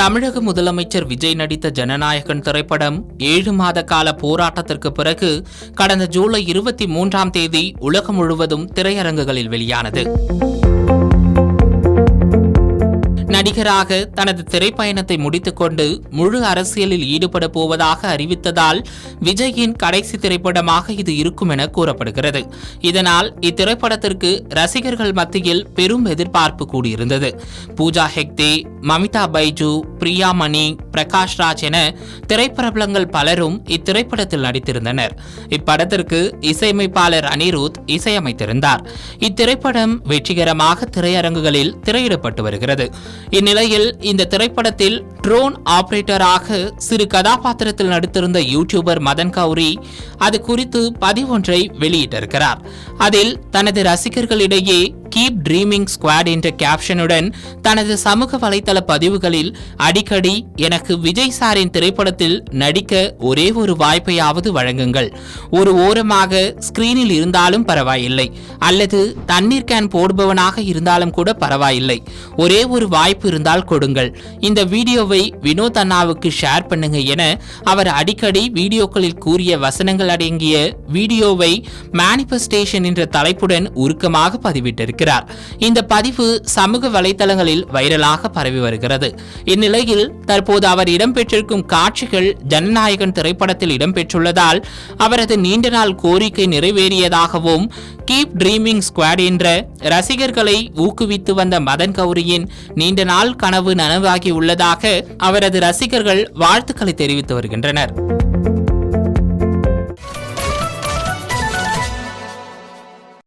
தமிழக முதலமைச்சர் விஜய் நடித்த ஜனநாயகன் திரைப்படம் 7 மாத கால போராட்டத்திற்கு பிறகு கடந்த ஜூலை 23ஆம் தேதி உலகம் முழுவதும் திரையரங்குகளில் வெளியானது. நடிகராக தனது திரைப்பயணத்தை முடித்துக் கொண்டு முழு அரசியலில் ஈடுபட போவதாக அறிவித்ததால் விஜயின் கடைசி திரைப்படமாக இது இருக்கும் என கூறப்படுகிறது. இதனால் இத்திரைப்படத்திற்கு ரசிகர்கள் மத்தியில் பெரும் எதிர்பார்ப்பு கூடியிருந்தது. பூஜா ஹெக்டே, மமிதா பைஜு, பிரியா மணி, பிரகாஷ் ராஜ் என திரைப்பிரபலங்கள் பலரும் இத்திரைப்படத்தில் நடித்திருந்தனர். இப்படத்திற்கு இசையமைப்பாளர் அனிருத் இசையமைத்திருந்தார். இத்திரைப்படம் வெற்றிகரமாக திரையரங்குகளில் திரையிடப்பட்டு வருகிறது. இந்நிலையில் இந்த திரைப்படத்தில் ட்ரோன் ஆபரேட்டராக சிறு கதாபாத்திரத்தில் நடித்திருந்த யூடியூபர் மதன் கௌரி அது குறித்து பதிவொன்றை வெளியிட்டிருக்கிறார். அதில் தனது ரசிகர்களிடையே கீப் ட்ரீமிங் ஸ்குவாட் என்ற கேப்ஷனுடன் தனது சமூக வலைதள பதிவுகளில் அடிக்கடி எனக்கு விஜய் சாரின் திரைப்படத்தில் நடிக்க ஒரே ஒரு வாய்ப்பையாவது வழங்குங்கள், ஒரு ஓரமாக ஸ்கிரீனில் இருந்தாலும் பரவாயில்லை, அல்லது தண்ணீர் கேன் போடுபவனாக இருந்தாலும் கூட பரவாயில்லை, ஒரே ஒரு வாய்ப்பு இருந்தால் கொடுங்கள், இந்த வீடியோவை வினோத் அண்ணாவுக்கு ஷேர் பண்ணுங்க என அவர் அடிக்கடி வீடியோக்களில் கூறிய வசனங்கள் அடங்கிய வீடியோவை மேனிஃபெஸ்டேஷன் என்ற தலைப்புடன் உருக்கமாக பதிவிட்டிருக்கிறார். இந்த பதிவு சமூக வலைதளங்களில் வைரலாக பரவி வருகிறது. இந்நிலையில் தற்போது அவர் இடம்பெற்றிருக்கும் காட்சிகள் ஜனநாயகன் திரைப்படத்தில் இடம்பெற்றுள்ளதால் அவரது நீண்ட நாள் கோரிக்கை நிறைவேறியதாகவும் கீப் ட்ரீமிங் ஸ்குவாட் என்ற ரசிகர்களை ஊக்குவித்து வந்த மதன் கௌரியின் நீண்ட நாள் கனவு நனவாகி உள்ளதாக அவரது ரசிகர்கள் வாழ்த்துக்களை தெரிவித்து வருகின்றனர்.